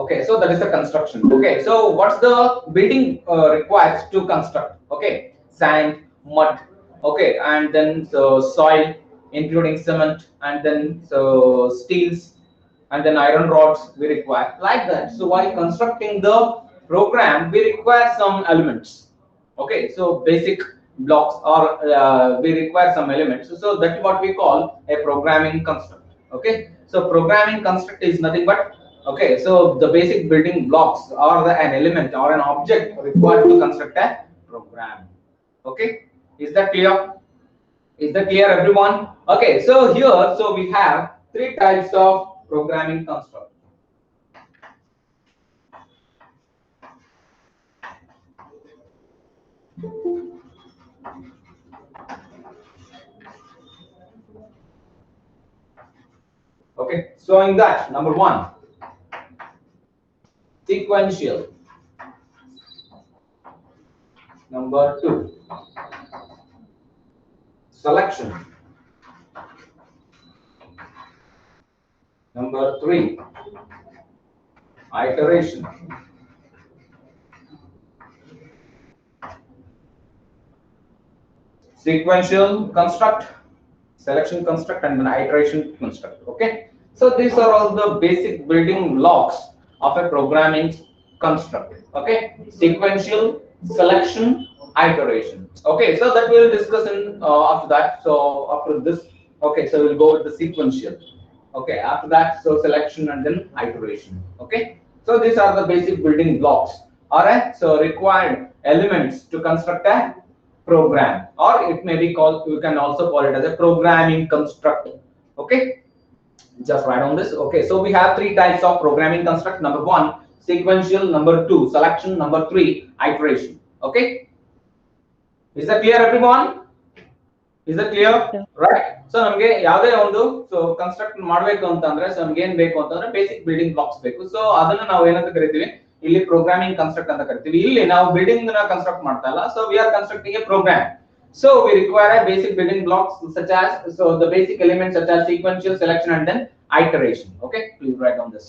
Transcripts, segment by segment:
Okay, so that is the construction. Okay, so what's the building requires to construct? Okay, sand, mud, okay, and then so soil, including cement, and then so steels, and then iron rods we require like that. So while constructing the program, we require some elements. Okay, so basic blocks, or we require some elements. So that's what we call a programming construct. Okay, so programming construct is nothing but, okay, so the basic building blocks or an element or an object required to construct a program. Okay, is that clear? Is that clear, everyone? Okay, so here, so we have three types of programming construct. Okay, so in that, number one, sequential. Number two, selection. Number three, iteration. Sequential construct, selection construct, and an iteration construct. Okay, so these are all the basic building blocks of a programming construct. Okay, sequential, selection, iteration. Okay, so that we'll discuss in after that. So after this, okay, so we'll go with the sequential. Okay, after that, so selection and then iteration. Okay, so these are the basic building blocks. All right, so required elements to construct a program, or it may be called, you can also call it as a programming construct. Okay, just write on this. Okay, so we have three types of programming construct. Number one, sequential. Number two, selection. Number three, iteration. Okay, is that clear, everyone? Is that clear? Yeah. Right, so ನಮಗೆ ಯಾವುದೇ ಒಂದು so construct ಮಾಡಬೇಕು ಅಂತಂದ್ರೆ so ನಮಗೆ ಏನು ಬೇಕು ಅಂತಂದ್ರೆ basic building blocks ಬೇಕು. ಸೊ ಅದನ್ನ ನಾವು ಏನಂತ ಕರಿತೀವಿ, ಇಲ್ಲಿ ಪ್ರೋಗ್ರಾಮಿಂಗ್ ಕನ್ಸ್ಟ್ರಕ್ಟ್ ಅಂತ ಕರಿತೀವಿ. ಇಲ್ಲಿ ನಾವು ಬಿಲ್ಡಿಂಗ್ ನ ಕನ್ಸ್ಟ್ರಕ್ಟ್ ಮಾಡ್ತಾ ಇಲ್ಲ, so we are constructing a program. So we require a basic building blocks such as, so the basic elements such as sequential, selection, and then iteration. Okay, please write down this.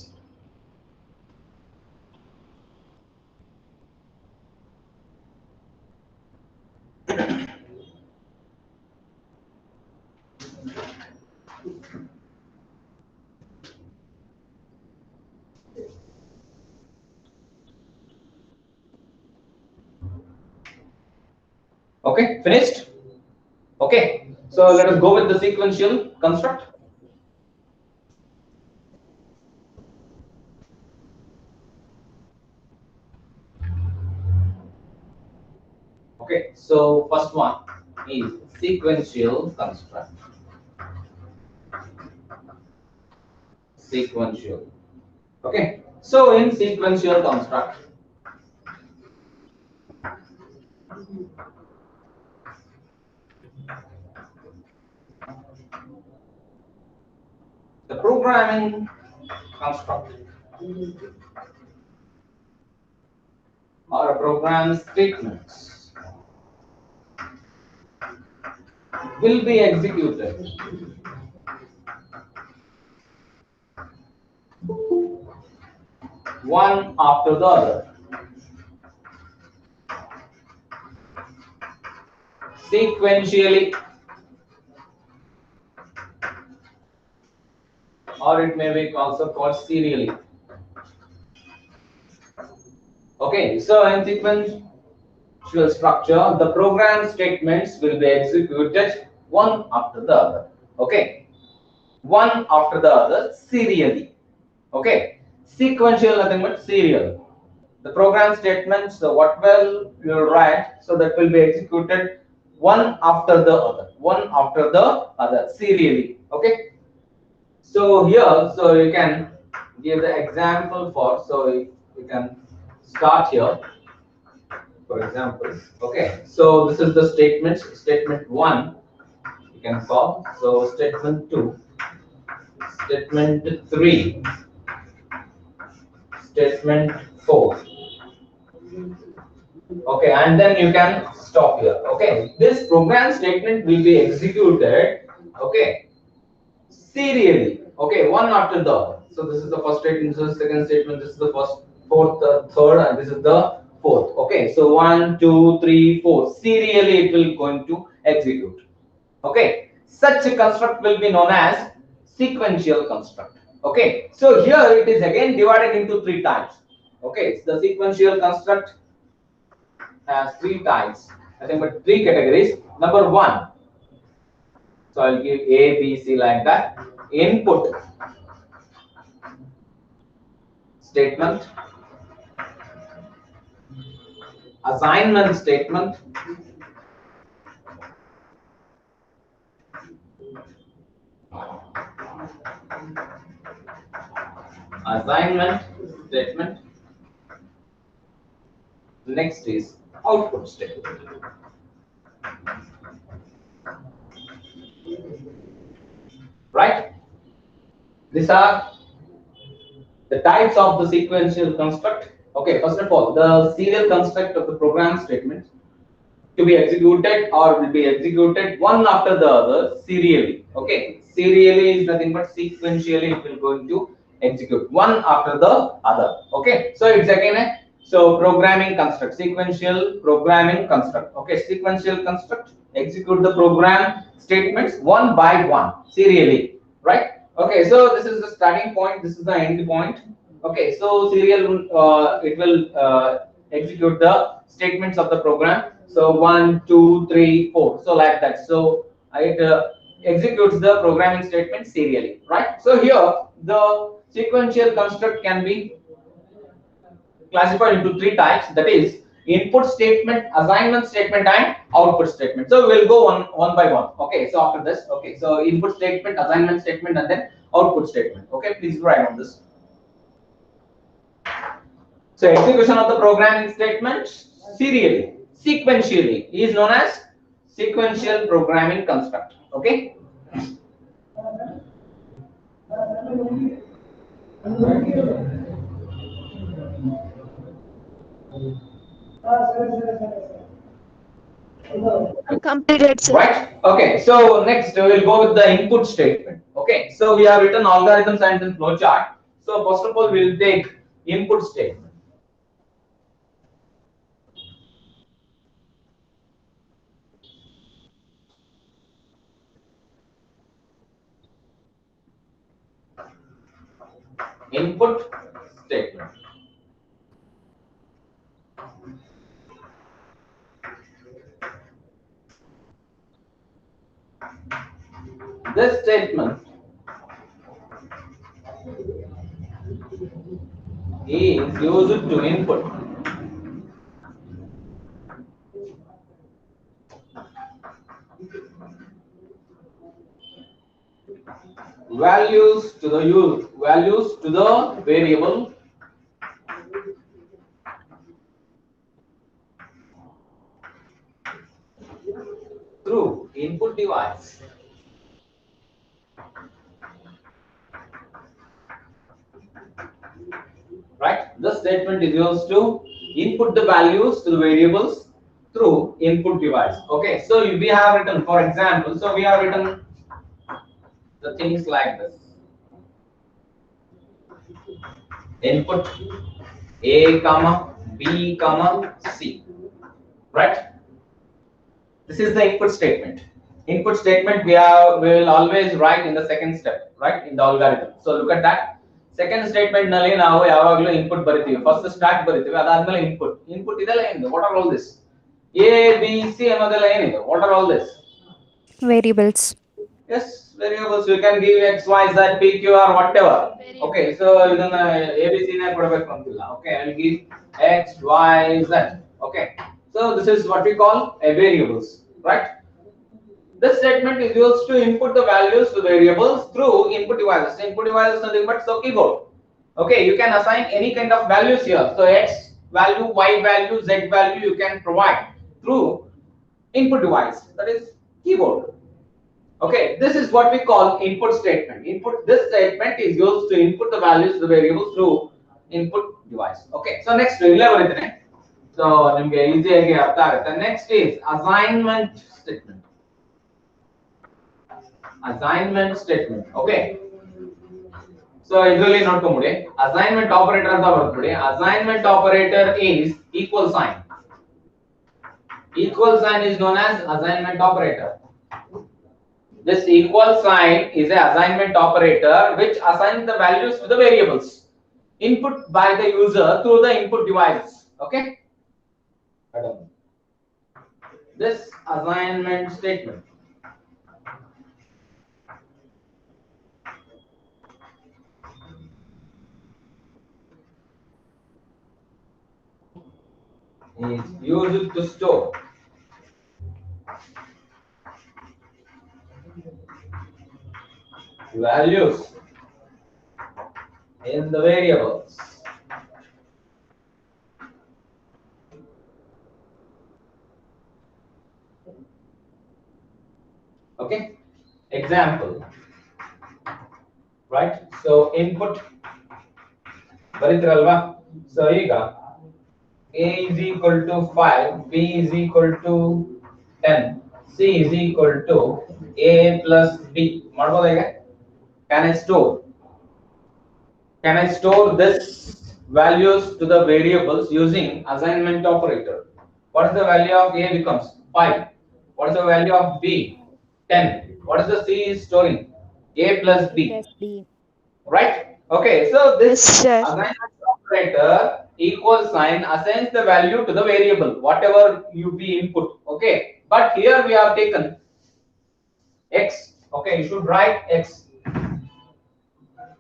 Okay, finished? Okay, so let us go with the sequential construct. Okay, so first one is sequential construct. Sequential. Okay, so in sequential construct, the programming construct or a program statements will be executed one after the other, sequentially, or it may be also called serially. Okay, so in sequential structure, the program statements will be executed one after the other. Okay, one after the other serially. Okay, sequential nothing but serial. The program statements, so what will you write, so that will be executed one after the other, one after the other, serially. Okay, so here, so you can give the example for, so you can start here, for example. Okay, so this is the statement. Statement 1 you can call, so statement 2, statement 3, statement 4. Okay, and then you can stop here. Okay, this program statement will be executed, okay, serially. Okay, one after the other, So this is the first statement, this is the second statement, this is the first, fourth, third, and this is the fourth. Okay, so 1, 2, 3, 4. Serially, it will going to execute. Okay, such a construct will be known as sequential construct. Okay, so here it is again divided into three types. Okay, so the sequential construct has three types. I think but three categories. Number one. So I'll give A, B, C like that. Input statement, assignment statement, assignment statement. Next is output statement. Right? These are the types of the sequential construct. Okay, first of all, the serial construct of the program statement to be executed or will be executed one after the other serially. Okay, serially is nothing but sequentially it will going to execute one after the other. Okay, so it's again a programming construct, sequential programming construct. Okay, sequential construct execute the program statements one by one serially, right? Okay, so this is the starting point, this is the end point. Okay, so serial it will execute the statements of the program. So 1, 2, 3, 4. So like that. So it executes the programming statement serially, right? So here the sequential construct can be classified into three types. That is input statement, assignment statement, and output statement. So we'll go one by one. Okay. So after this, okay. So input statement, assignment statement, and then output statement. Okay. Please write on this. So execution of the programming statement serially, sequentially is known as sequential programming construct. Okay. Completed, sir. Right. Okay. So next we will go with the input statement. Okay. So we have written algorithms and then flowchart. So first of all, we will take input statement. Input statement. This statement is used to input values to the variable through input device. Right? The statement is used to input the values to the variables through input device. Okay, so we have written, for example, so we have written the things like this. Input A comma B comma C. Right? This is the input statement. Input statement we will always write in the second step, right, in the algorithm. So look at that. Second statement ನಲ್ಲಿ ನಾವು ಯಾವಾಗಲೂ input ಬರಿತೀವಿ. First stack ಬರಿತೀವಿ, ಅದಾದ್ಮೇಲೆ input ಇದೆಲ್ಲ ಏನಿದೆ? What are all this? A, B, C ಅನ್ನೋದೆಲ್ಲ ಏನಿದೆ? What are all this? Variables. Yes, variables. You can give X, Y, Z, P, Q, or whatever. Okay, so ಇದನ್ನ A, B, C ನೇ ಕೊಡಬೇಕು ಅಂತಿಲ್ಲ. Okay, I will give X, Y, Z. Okay, so this is what we call a variables, right? This statement is used to input the values to variables through input devices. Input device is nothing but keyboard. Okay, you can assign any kind of values here. So X value, Y value, Z value you can provide through input device. That is keyboard. Okay, this is what we call input statement. This statement is used to input the values to the variables through input device. Okay, so next baritain. So nimge easy agi artha agutte. Next is assignment statement. Assignment statement. Okay, So usually not today. Assignment operator the today. Assignment operator is equal sign. Equal sign is known as assignment operator. This equal sign is an assignment operator which assigns the values to the variables input by the user through the input devices. Okay. This assignment statement is used to store values in the variables. Okay. Example. Right. So input. So here A is equal to 5, B is equal to 10, C is equal to A plus B. Can I store? Can I store this values to the variables using assignment operator? What is the value of A becomes 5. What is the value of B? 10. What is the C is storing? A plus B. Yes, B. Right? Okay, so Yes, this sir. assignment operator equal sign assigns the value to the variable, whatever you be input. Okay, but here we have taken x. Okay, you should write x.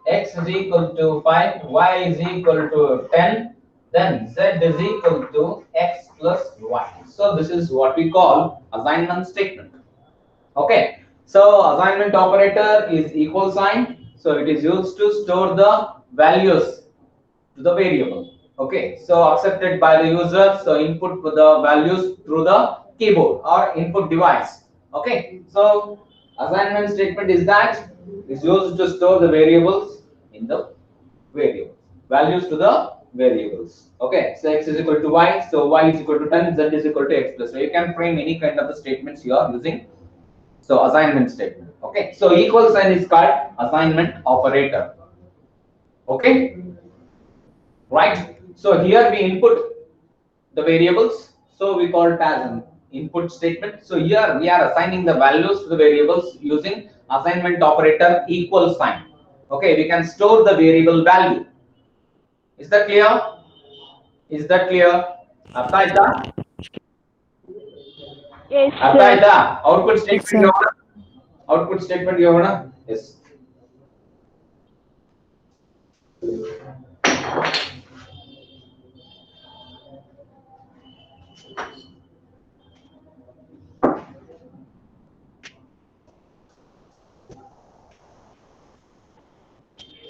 X is equal to 5, y is equal to 10, then z is equal to x plus y. So this is what we call assignment statement. Okay, so assignment operator is equal sign. So it is used to store the values to the variable. Okay, so accepted by the user. So input the values through the keyboard or input device. Okay, so assignment statement is that is used to store the variables in the variable values to the variables. Okay, so x is equal to y, so y is equal to 10, z is equal to x plus. So you can frame any kind of the statements you are using. So assignment statement. Okay, so equal sign is called assignment operator. Okay, right. So here we input the variables. So we call it as an input statement. So here we are assigning the values to the variables using assignment operator equal sign. Okay, we can store the variable value. Is that clear? Is that clear? ಅರ್ಥ ಆಯ್ತಾ? Yes, ಅರ್ಥ sir. ಆಯ್ತಾ? Output Yes, statement sir. ಹೋಗೋಣ. Output statement ಹೋಗೋಣ. Yes.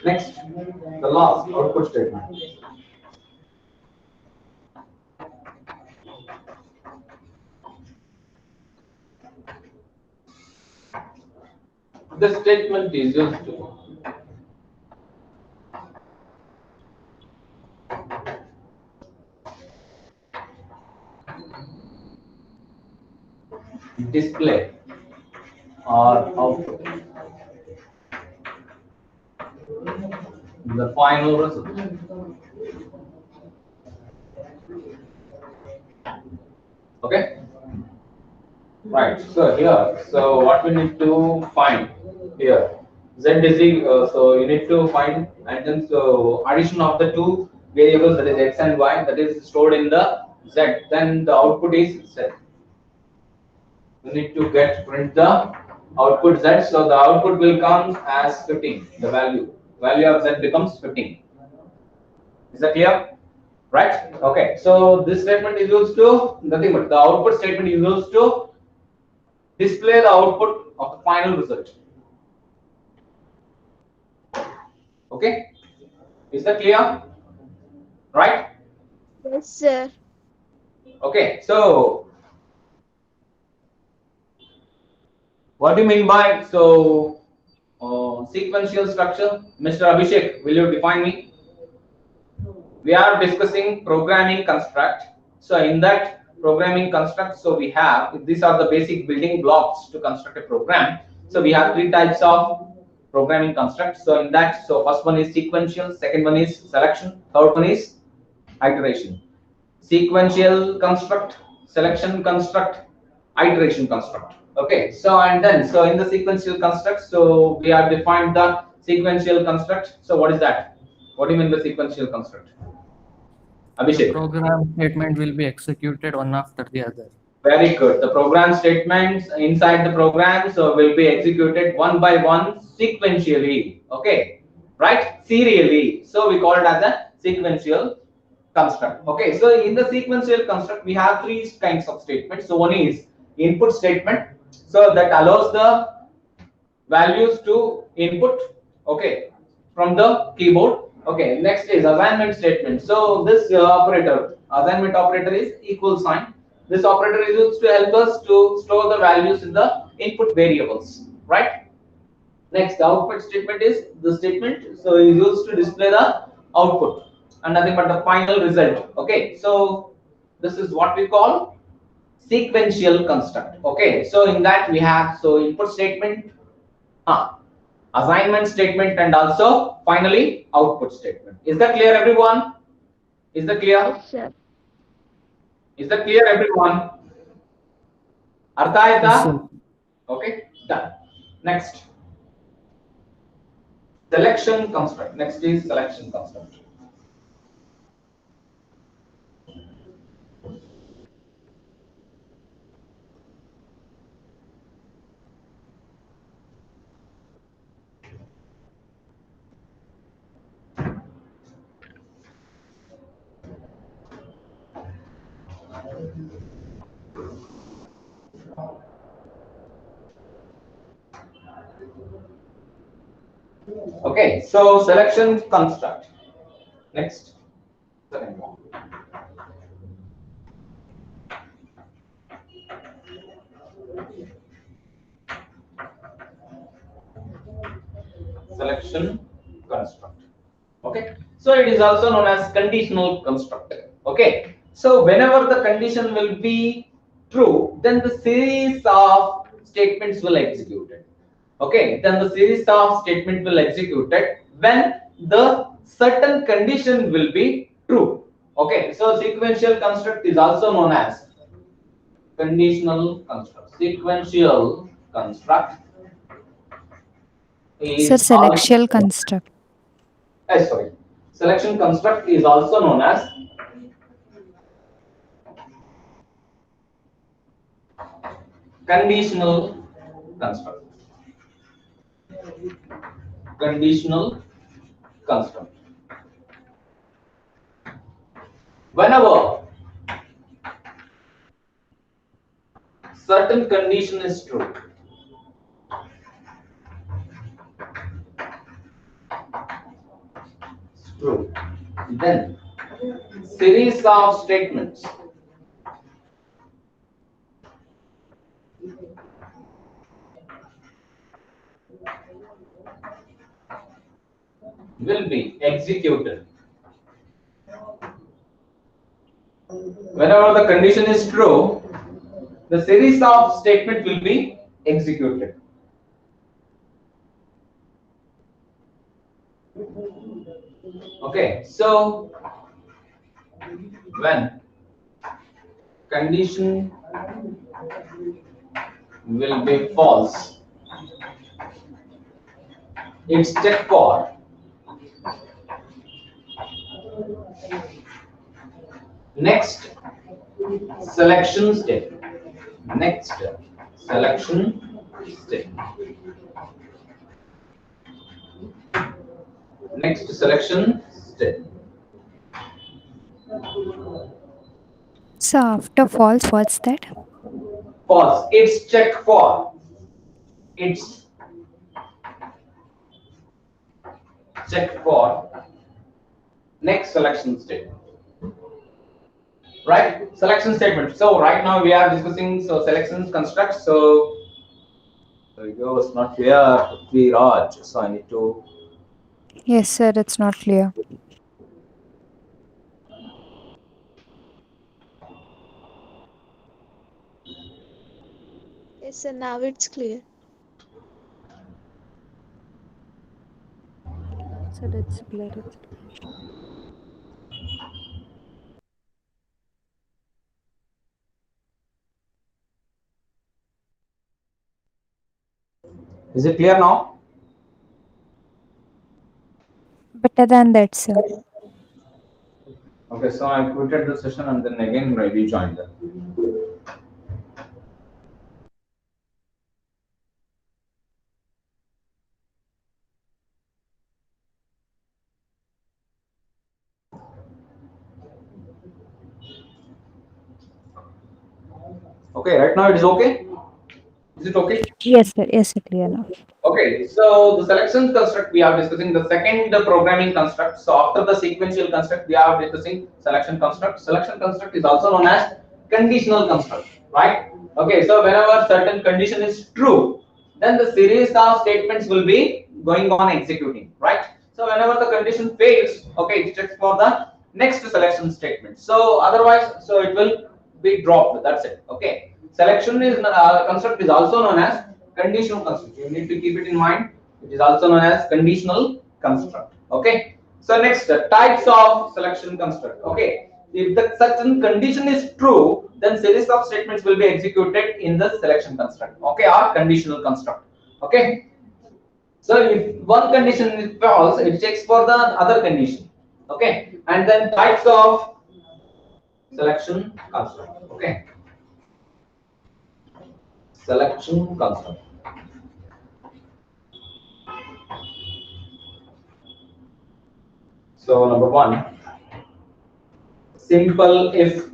Next, the last output statement. This statement is used to display or output the final result. Okay, right. So here, so what we need to find here, z is so you need to find, and then so addition of the two variables, that is x and y, that is stored in the z. Then the output is z. You need to get print the output z. So the output will come as 15. The value of z becomes 15. Is that clear? Right? Okay. So this statement is used to nothing but the output statement is used to display the output of the final result. Okay. Is that clear? Right? Yes, sir. Okay. So what do you mean by sequential structure? Mr. Abhishek, will you define me? We are discussing programming construct. So in that programming construct, so we have, these are the basic building blocks to construct a program. So we have three types of programming construct. So in that, so first one is sequential, second one is selection, third one is iteration. Sequential construct, selection construct, iteration construct. Okay, so and then so in the sequential construct, so we have defined the sequential construct. So what is that? What do you mean the sequential construct? The Abhishek. program statement will be executed one after the other. Very good. The program statements inside the program so will be executed one by one sequentially. Okay, right? Serially. So we call it as a sequential construct. Okay, so in the sequential construct we have three kinds of statements. So one is input statement, so that allows the values to input, okay, from the keyboard. Okay, next is assignment statement. So this operator, assignment operator is equal sign. This operator is used to help us to store the values in the input variables, right? Next, the output statement is the statement, so is used to display the output and nothing but the final result. Okay, so this is what we call sequential construct. Okay, so in that we have so input statement, assignment statement, and also finally output statement. Is that clear, everyone? Is that clear? Yes, sir. Is that clear, everyone? Artha Yes, aita? sir. Okay, done. Next, selection construct. Next is selection construct. Okay, so selection construct. Next, second one. Selection construct. Okay, so it is also known as conditional construct. Okay, so whenever the condition will be true, then the series of statements will execute it. Okay, then the series of statement will execute it when the certain condition will be true. Okay, so sequential construct is also known as conditional construct. Sequential construct Sir, is also, selectional construct. sorry, selection construct is also known as conditional construct. Conditional construct. Whenever certain condition is true, true, then series of statements will be executed. Whenever the condition is true, the series of statement will be executed. Okay, so when condition will be false, it's check for next selection step. Next selection step. Next selection step. So after false, what's that? False. It's check for. It's check for next selection step. Right? Selection statement. So right now we are discussing so selection construct. So there you go. It's not clear, Raj. So I need to. Yes, sir, it's not clear. Yes, sir. Now it's clear. So that's clear. Is it clear now? Better than that, sir. Okay, so I quitted the session and then again rejoined. Okay, right now it is okay. Is it okay? Yes, sir. Yes, sir. Clear now. Okay, so the selection construct we are discussing the second programming construct. So after the sequential construct, we are discussing selection construct. Selection construct is also known as conditional construct, right? Okay, so whenever certain condition is true, then the series of statements will be going on executing, right? So whenever the condition fails, okay, it checks for the next selection statement. So otherwise, so it will be dropped. That's it. Okay. Selection is construct is also known as conditional construct. You need to keep it in mind. It is also known as conditional construct. Okay. So next, types of selection construct. Okay. If the certain condition is true, then series of statements will be executed in the selection construct. Okay, or conditional construct. Okay. So if one condition is false, it checks for the other condition. Okay, and then types of selection construct. Okay, selection construct. So number one, simple if.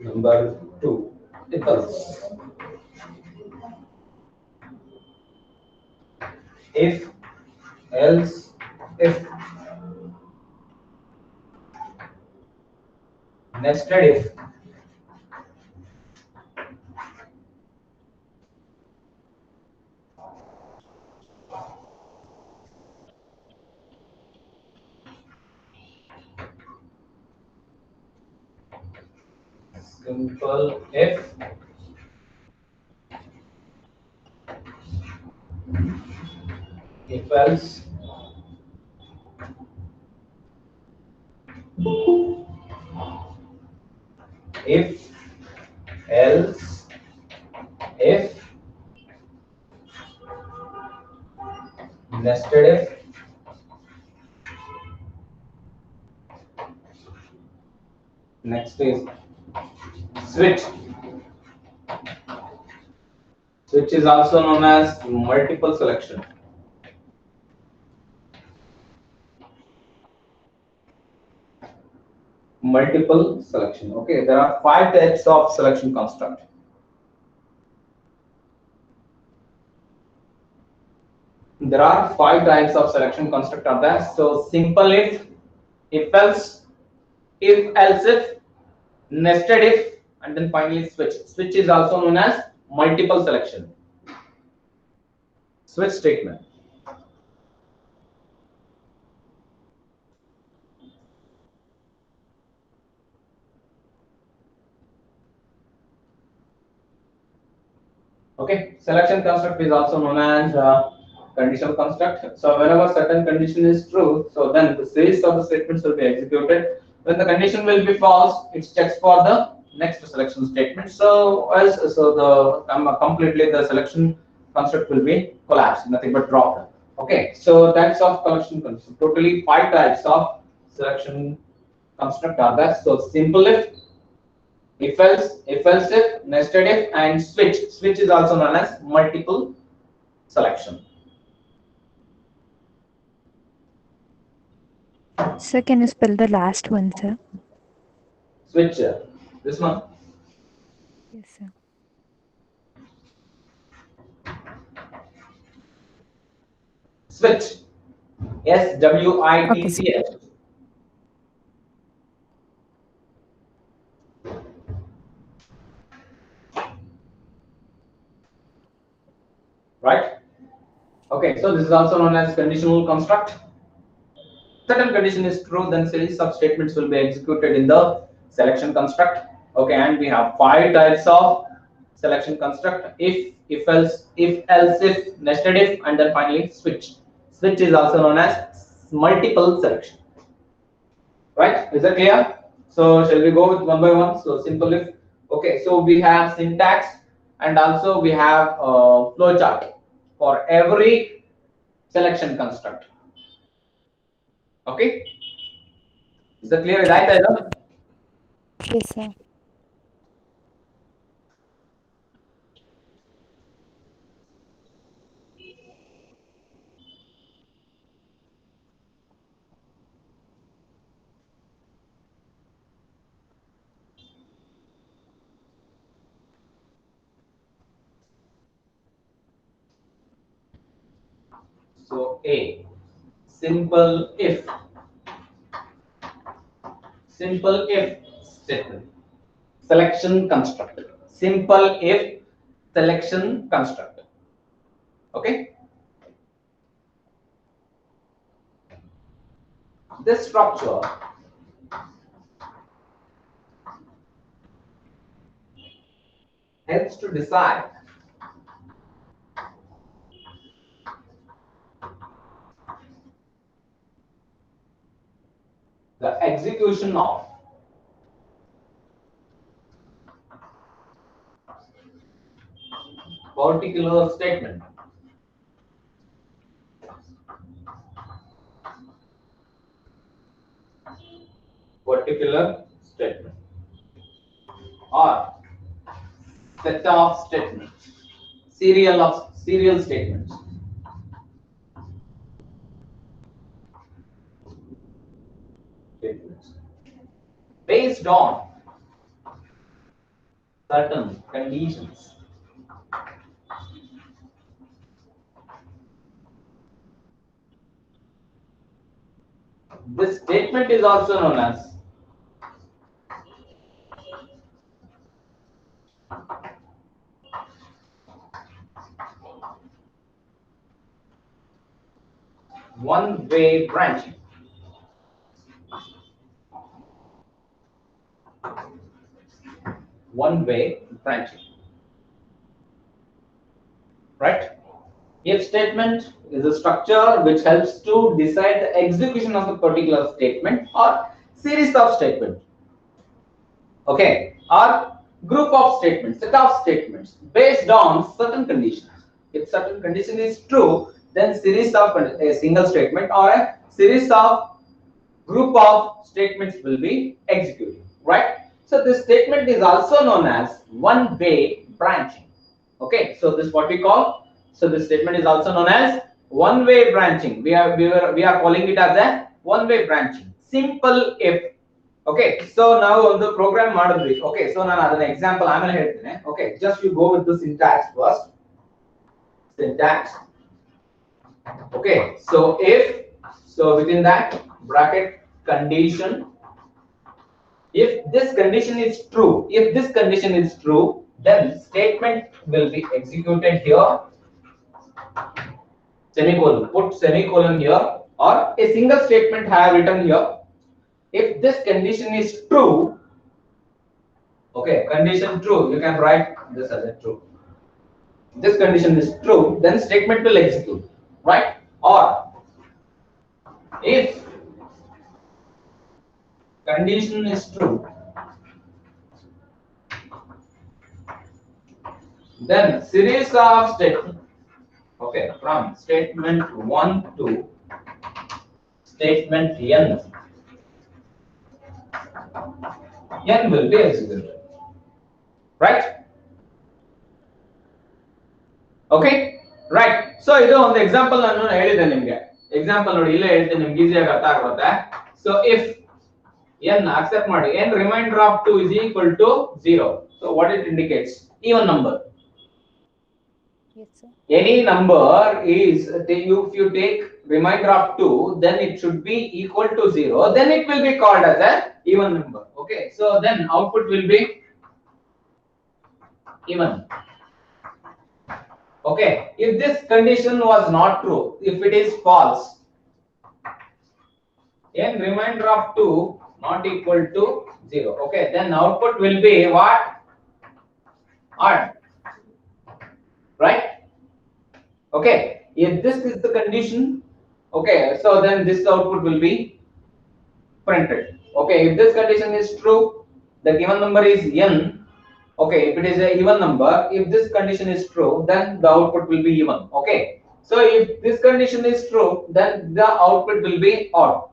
Number two, if else. If else if. Nested if. Simple if else, if else if, nested if, next is switch. Switch is also known as multiple selection. Multiple selection. Okay, there are 5 types of selection construct. There are 5 types of selection construct are there. So simple if else, if else if, nested if, and then finally switch. Switch is also known as multiple selection. Switch statement. Okay, selection construct is also known as conditional construct. So whenever certain condition is true, so then the series of the statements will be executed. When the condition will be false, it checks for the next selection statement. So as so the completely the selection construct will be collapsed, nothing but dropped. Okay, so types of selection construct. Totally 5 types of selection construct are there. So simple if else if, nested if, and switch. Switch is also known as multiple selection. Sir, can you spell the last one, sir? Switch, this one. Yes, sir. Switch. Okay, sir. SWITCH. Right? Okay, so this is also known as conditional construct. Certain condition is true, then series of statements will be executed in the selection construct. Okay, and we have 5 types of selection construct: if else if, nested if, and then finally switch. which is also known as multiple selection. Right? Is that clear? So shall we go with one by one? So simple if. Okay, so we have syntax and also we have flow chart for every selection construct. Okay, is that clear? Right, Adam? Yes, sir. So A, simple if statement, selection construct, simple if selection construct. Okay, this structure helps to decide the execution of particular statement. Particular statement or set of statements, serial statements. Statements based on certain conditions. This statement is also known as one-way branching. One-way branching. Right? If statement is a structure which helps to decide the execution of a particular statement or series of statements. Okay, or group of statements, set of statements based on certain conditions. If certain condition is true, then series of a single statement or a series of group of statements will be executed, right? So this statement is also known as one-way branching. Okay, so this is what we call. So this statement is also known as one-way branching. We are calling it as a one-way branching. Simple if. Okay, so now on the program model. Okay, so now an example I'm gonna hit. Okay, just you go with the syntax first. Syntax. Okay, so if, so within that bracket condition, if this condition is true, then statement will be executed here, semicolon, put semicolon here, or a single statement I have written here. If this condition is true, okay, condition true, you can write this as a true. This condition is true, then statement will execute, right? Or if condition is true, then series of statement, okay, from statement 1 to statement n will be executed, right? Okay, right. So ಇದು ಒಂದು example ನಾನು ಹೇಳಿದೆ ನಿಮಗೆ. Example ನೋಡಿ ಇಲ್ಲೇ ಹೇಳ್ತೀನಿ ನಿಮಗೆ ಈಸಿಯಾಗಿ ಅರ್ಥ ಆಗುತ್ತೆ. So if n accept ಮಾಡಿ n remainder of 2 is equal to 0. So what it indicates? Even number. Yes, sir. Any number is, if you take remainder of 2, then it should be equal to 0. Then it will be called as a even number. Okay, so then output will be even. Okay, if this condition was not true, if it is false, n remainder of 2 not equal to 0. Okay, then output will be what? Odd. Right? Okay, if this is the condition, Okay, so then this output will be printed. Okay, if this condition is true, the given number is n. Okay, if it is a even number, if this condition is true, then the output will be even. Okay, so if this condition is true, then the output will be odd.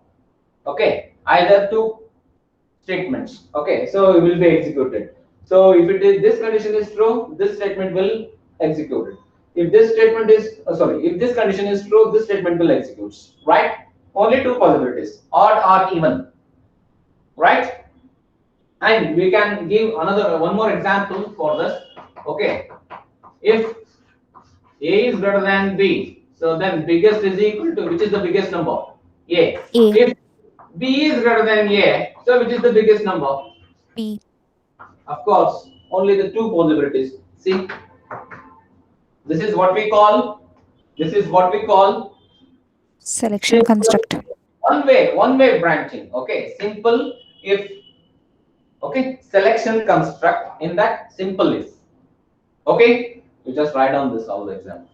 Okay, either two statements. Okay, so it will be executed. So if it is this condition is true, this statement will execute it. If this statement is if this condition is true, this statement will execute. Right? Only two possibilities: odd or even. Right? And we can give another one more example for this. Okay, if A is greater than B, so then biggest is equal to, which is the biggest number? A. A. If B is greater than A, so which is the biggest number? B. Of course, only the two possibilities. See, this is what we call, this is what we call Selection simple construct. one way branching. Okay, simple if. Okay, selection construct in that simple if. Okay, you just write down this all the example.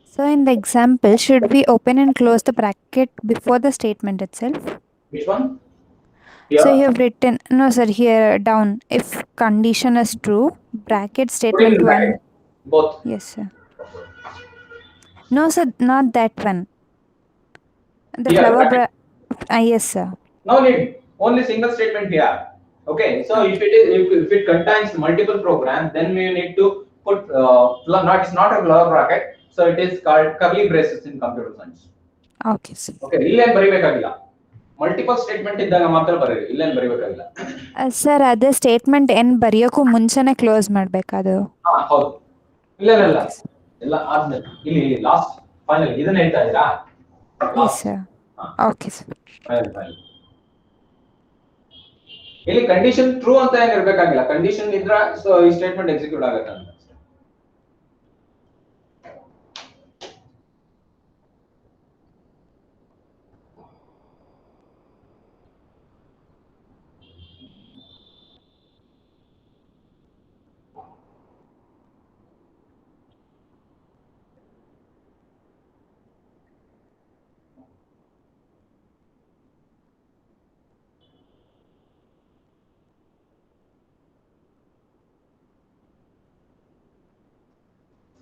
So in the example, should we open and close the bracket before the statement itself? Which one? So you Here, have written, no sir, here down, if condition is true, bracket putting statement in 1. bracket both. Yes sir. No sir, not that one. The Here, flower bracket. yes sir. No need, only single statement here. Okay, so Okay. if it is if it contains multiple program, then we need to put not, it's not a flower bracket, so it is called curly braces in computer science. Okay sir. Okay, ಇಲ್ಲೇನು ಬರಿಬೇಕಾಗಿಲ್ಲ, multiple statement ಇದ್ದಾಗ ಮಾತ್ರ ಬರೀರಿ, ಇಲ್ಲೇನು ಬರಿಬೇಕಾಗಿಲ್ಲ. Sir ಅದೇ statement N ಬರೆಯೋಕ್ಕೂ ಮುಂಚೆನೆ close ಮಾಡಬೇಕದು. ಹಾ ಹೌದು, ಇಲ್ಲ ಎಲ್ಲ ಆದ್ಮೇಲೆ ಇಲ್ಲಿ ಲಾಸ್ಟ್ ಫೈನಲ್ ಇದನ್ನ ಹೇಳ್ತಾ ಇದ್ದೀರಾ? Yes sir. Okay sir. Final ಇಲ್ಲಿ ಕಂಡೀಷನ್ ಟ್ರೂ ಅಂತ ಏನು ಇರಬೇಕಾಗಿಲ್ಲ, ಕಂಡೀಷನ್ ಇದ್ರ ಸೊ ಈ ಸ್ಟೇಟ್ಮೆಂಟ್ ಎಕ್ಸಿಕ್ಯೂಟ್ ಆಗುತ್ತೆ ಅಂತ.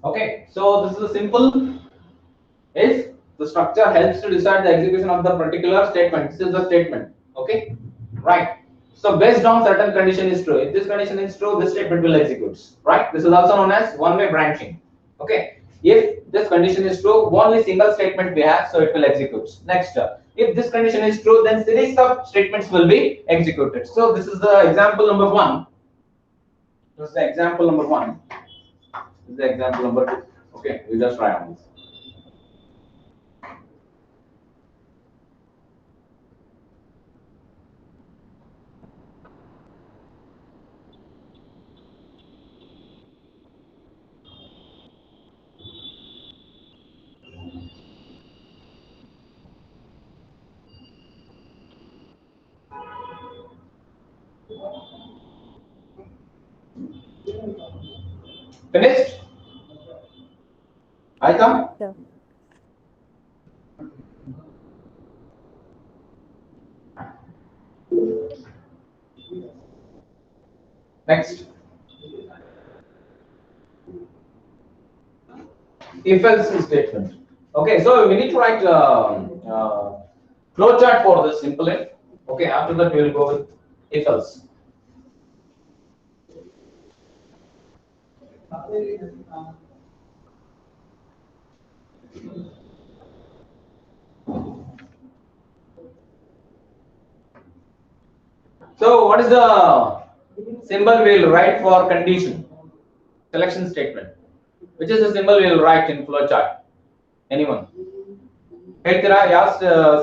Okay, so this is a simple is the structure helps to decide the execution of the particular statement. This is the statement. Okay, right. So based on certain condition is true, if this condition is true, this statement will execute. Right. This is also known as one-way branching. Okay. If this condition is true, only single statement we have, so it will execute. Next, if this condition is true, then series of statements will be executed. So this is the example number 1. This is the example number 1. This is the example number 2. Okay, we just try on this. Finished? Aita? Sir. Next. If else statement. Okay, so we need to write flow chart for this simple if. Okay, after that we will go with if else. So what is the symbol we will write for condition selection statement? Which is the symbol we will write in flow chart? Anyone? ಹೇಳ್ತೀರಾ ಯಾವ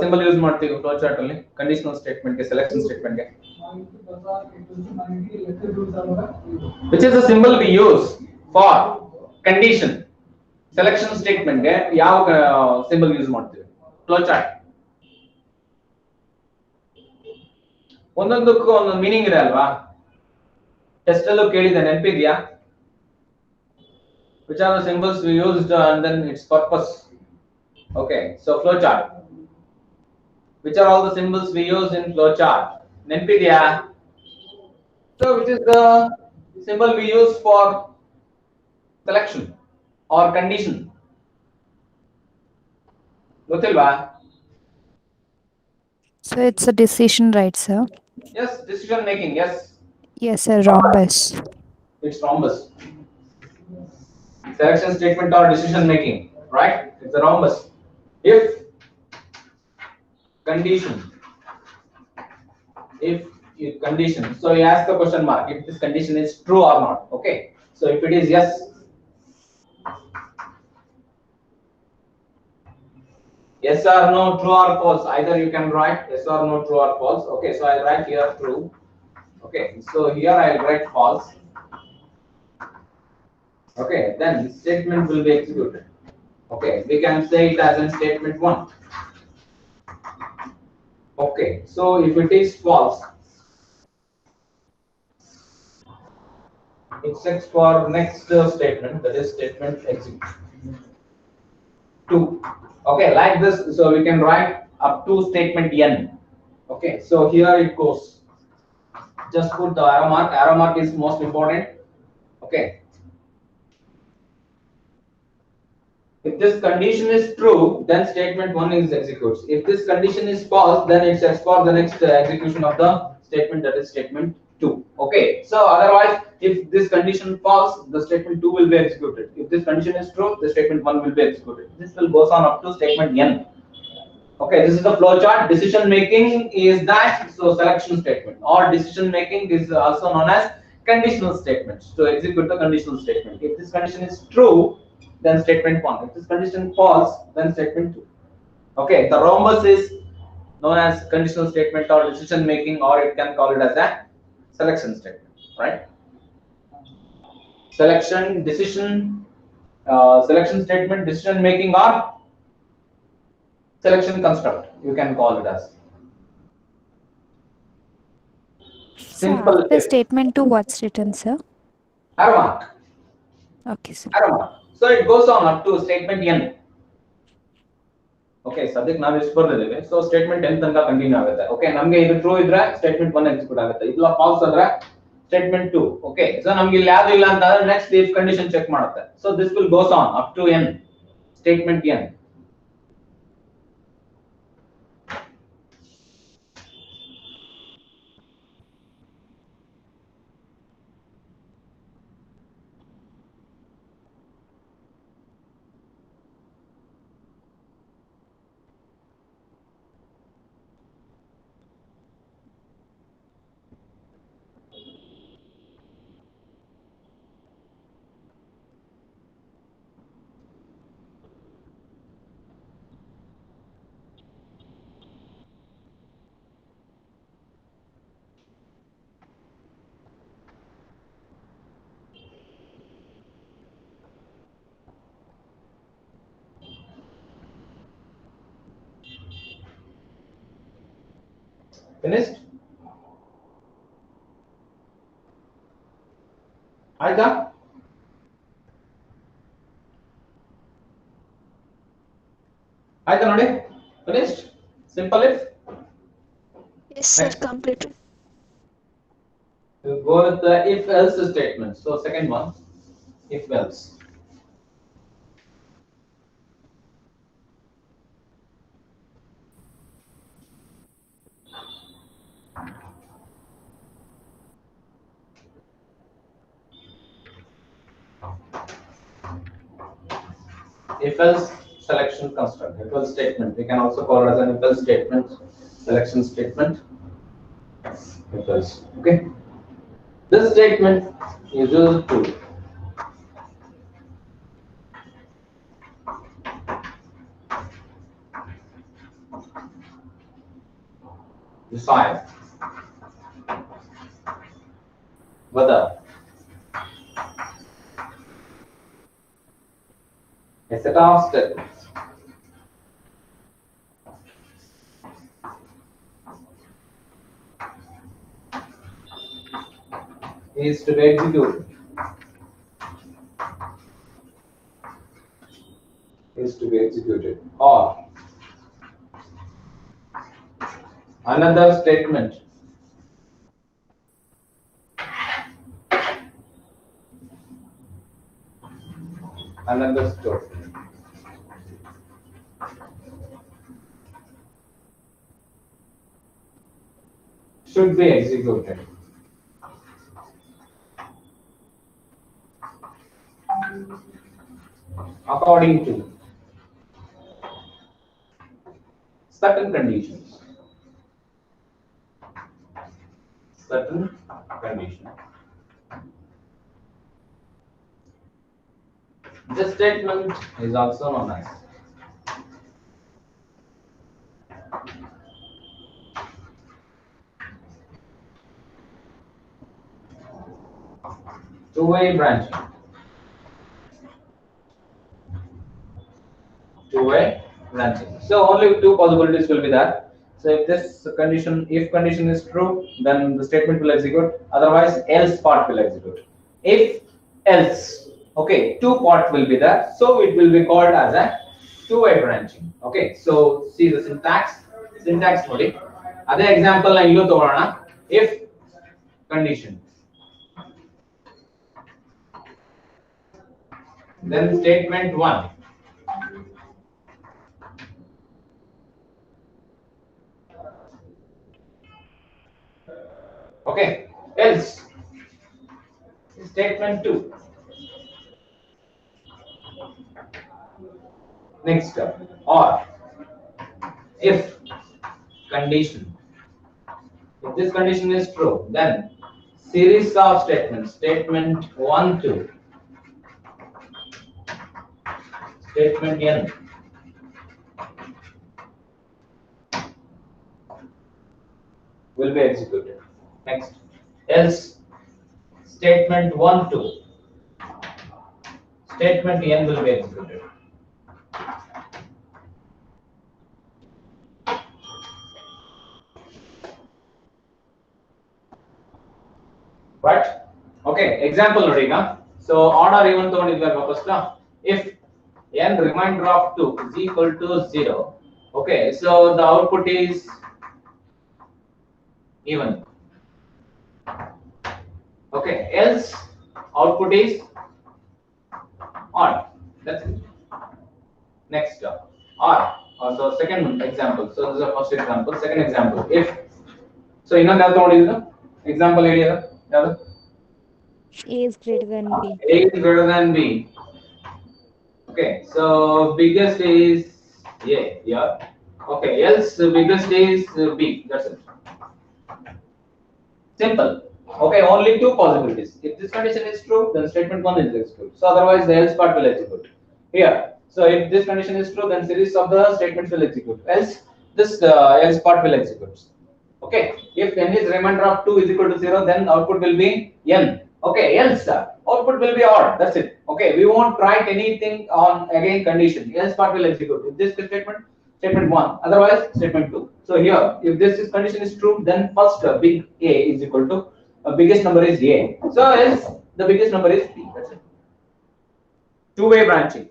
symbol use ಮಾಡ್ತೀವಿ flow chart ಅಲ್ಲಿ conditional statement ಗೆ selection statement ಗೆ? Which is the symbol we use for condition selection statement ಗೆ ಯಾವ symbol use ಮಾಡ್ತೀವಿ flow chart? ಒಂದೊಂದಕ್ಕೂ ಒಂದೊಂದು ಮೀನಿಂಗ್ ಇದೆ ಅಲ್ವಾ? ಟೆಸ್ಟ್ ಅಲ್ಲೂ ಕೇಳಿದೆ, ನೆನಪಿದ್ಯಾ? Which are the symbols we used and then its purpose? Okay, so flow chart. Which are all the symbols we use in flowchart? NPDA. So which is the symbol we use for selection or condition? Gothilva? So it's a decision, right, sir? Yes, decision making. Yes, Yes, sir. Rhombus. it's rhombus. Selection statement or decision making, right? It's a rhombus. If condition, if condition, so you ask the question mark if this condition is true or not. Okay, so if it is yes, yes or no, true or false, either you can write yes or no, true or false. Okay, so I write here true. Okay, so here I write false. Okay, then statement will be executed. Okay, we can say it as in statement 1. Okay, so if it is false, it checks for next statement, that is statement execute 2. Okay, like this, so we can write up to statement n. Okay, so here it goes. Just put the arrow mark. Arrow mark is most important. Okay. If this condition is true, then statement 1 is executes. If this condition is false, then it checks for the next execution of the statement, that is statement 2. Okay. So otherwise, if this condition false, the statement 2 will be executed. If this condition is true, the statement 1 will be executed. This will goes on up to statement n. Okay, this is the flowchart. Decision making is that, so selection statement or decision making is also known as conditional statements. To execute the conditional statement, if this condition is true, then statement 1. If this condition false, then statement 2. Okay, the rhombus is known as conditional statement or decision making, or it can call it as a selection statement, right? Selection, decision, selection statement, decision making, or selection construct, you can call it as. So Simple after if. statement 2, what's written, sir? Arrow mark. Okay, sir. Arrow mark. So it goes on up to statement n. Okay, subject now is for the so statement n ತನಕ continue ಆಗುತ್ತೆ. Okay, ನಮಗೆ ಇದು true ಇದ್ರೆ statement 1 execute ಆಗುತ್ತೆ. ಇಲ್ಲ falls ಆದ್ರೆ statement 2. Okay, so ನಮಗೆ ಇಲ್ಲಿ ಯಾವುದು ಇಲ್ಲ ಅಂತ ಅಂದ್ರೆ ನೆಕ್ಸ್ಟ್ ಇಫ್ ಕಂಡೀಷನ್ ಚೆಕ್ ಮಾಡುತ್ತೆ. So this will goes on up to n, statement n. Finished? ಆಯ್ತಾ? ಆಯ್ತಾ ನೋಡಿ? Finished? Simple if? Yes, sir, completed. You go with the if else statement. So second one, if else. If else selection construct, if else statement. We can also call it as an if else statement, selection statement. If else. Okay. This statement is used to decide whether a set of statements is to be executed, or Another statement. Another story. Should be executed. According to certain conditions. Certain conditions. This statement is also known as two-way branching. Two-way branching. So only two possibilities will be there. So if this condition, if condition is true, then the statement will execute. Otherwise, else part will execute. If else, okay, two part will be there. So it will be called as a two-way branching. Okay. So see the syntax. Syntax ನೋಡಿ. ಅದೇ example ನ ಇಲ್ಲೂ ತಗೊಳ್ಳೋಣ. If condition, then statement 1. Okay, else statement 2. Next, or if condition. If this condition is true, then series of statements, statement 1 2, statement n, will be executed. Next, else statement 1 2, statement n will be executed. Right? Okay, example nodika. So order even ತಗೊಂಡಿದ್ವಲ್ವಾ first if n remainder of 2 is equal to 0, okay, so the output is even. Okay, else output is odd. That's it. Next, or also second example. So this is the first example. Second example, if so ಇನ್ನೊಂದು ಯಾವ್ದು ತಗೊಂಡಿದ್ದೀರಾ example ಹೇಳಿ ಯಾವ್ದು A is greater than B. A is greater than B. Okay, so biggest is A, yeah. Okay, else biggest is B. That's it. Simple. Okay, only two possibilities. If this condition is true, then statement 1 is executed. So otherwise, the else part will execute. Here, so if this condition is true, then series of the statements will execute. Else, this else part will execute. Okay, if n is remainder of 2 is equal to 0, then output will be n. Okay, else output will be odd. That's it. Okay, we won't write anything on again condition. Else part will execute. If this statement, statement 1. Otherwise, statement 2. So here, if this condition is true, then first big A is equal to biggest number is A. So else the biggest number is B. That's it. Two-way branching.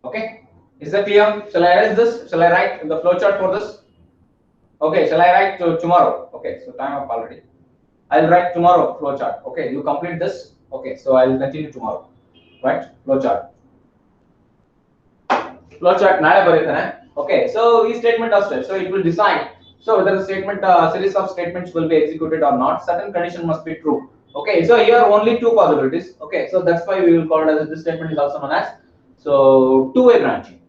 Okay, is that clear? Shall I erase this? Shall I write the flowchart for this? Okay, shall I write tomorrow? Okay, so time up already. I'll write tomorrow flowchart. Okay, you complete this. Okay, so I'll continue tomorrow. Right? Flowchart. Flowchart ನಾಳೆ ಬರೀತಾನೆ. Okay, so ಈ statement ಅಷ್ಟೇ. So it will decide. So whether the statement series of statements will be executed or not. Certain condition must be true. Okay, so here are only two possibilities. Okay, so that's why we will call it as this statement is also known as so two-way branching.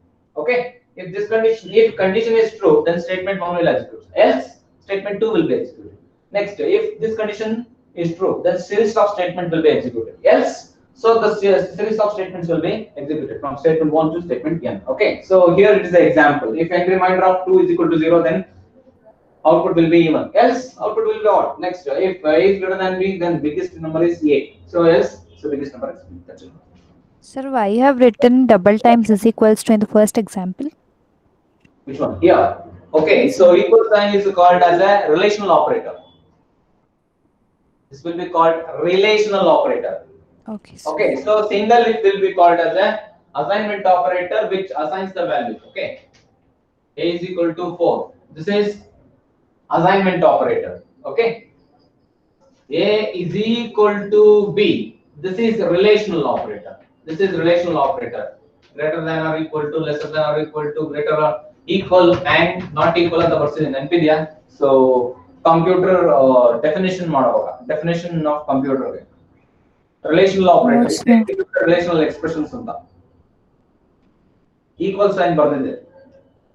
Okay, if this condition, if condition is true, then statement 1 will execute. Else, statement 2 will be executed. Next, if this condition is true, then series of statement will be executed. Else, so the series of statements will be executed from statement 1 to statement n. Okay, so here it is the example. If n remainder of 2 is equal to 0, then output will be even. Else, output will be odd. Next, if A is greater than B, then biggest number is A. So else, so biggest number is B. That's it. Sir, why you have written double times is equals to in the first example? Which one? Here. Okay, so equal sign is called as a relational operator. This will be called relational operator. Okay. Sir. Okay, so single it will be called as a assignment operator which assigns the value. Okay. A is equal to 4. This is assignment operator. Okay. A is equal to B. This is relational operator. This is relational operator. Greater than or equal to, lesser than or equal to, greater or equal and not equal ಅಂತ ಬರ್ಸಿದ್ದೀನಿ ನೆನಪಿದೆಯಾ? So computer definition ಮಾಡುವಾಗ definition of computer relational operator Yes, sir. relational expressions ಅಂತ equal sign ಬರ್ದಿದೆ.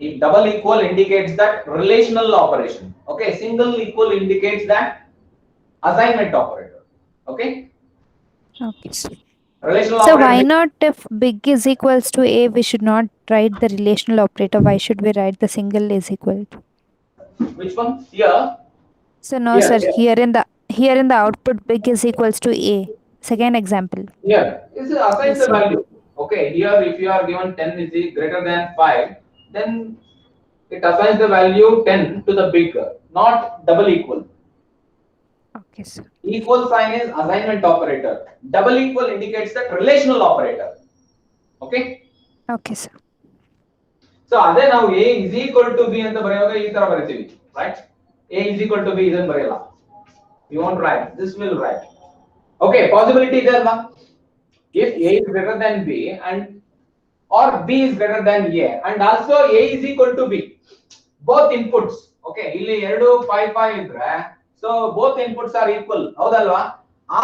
If double equal indicates that relational operation. Okay, single equal indicates that assignment operator. Okay, Okay, sir. relational So operator. why not if big is equals to A, we should not write the relational operator? Why should we write the single is equal to? Which one? Here. So no, Here, sir. here. Here in the output, big is equals to A. Second example. Here is assign Yes, the sir. value. Okay, here if you are given 10 is greater than 5, then it assigns the value 10 to the big, not double equal. Okay, sir. Equal sign is assignment operator. Double equal indicates that relational operator. Okay. Okay, sir. So ಅದೇ ನಾವು A is equal to B ಅಂತ ಬರೆಯುವಾಗ ಈ ತರ ಬರಿತೀವಿ, right? A is equal to B ಇದನ್ನ ಬರೆಯಲ್ಲ. You won't write. This will write. Okay, possibility ಇದೆ ಅಲ್ವಾ? If A is greater than B and or B is greater than A and also A is equal to B. Both inputs. Okay, ಇಲ್ಲಿ 2 5 5 ಇದ್ರೆ so both inputs are equal. ಹೌದಲ್ವಾ?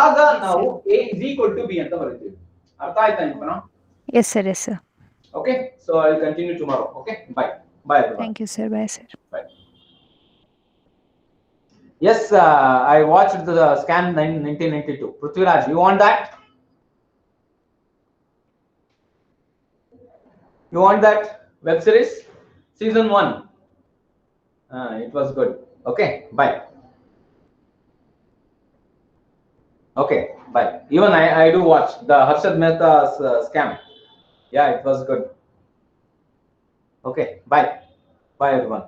ಆಗ ನಾವು A is equal to B ಅಂತ ಬರಿತೀವಿ. ಅರ್ಥ ಆಯ್ತಾ ನಿಮ್ಗೆ? Yes, sir. Yes, sir. Okay, so I'll continue tomorrow. Okay, bye. Bye everyone. Thank you, sir. Bye, sir. Bye. Yes, I watched the Scan 1992. Prithviraj, you want that? You want that web series? Season 1. It was good. Okay, bye. Okay, bye. Even I do watch the Harshad Mehta's scam. Yeah, it was good. Okay, bye. Bye everyone.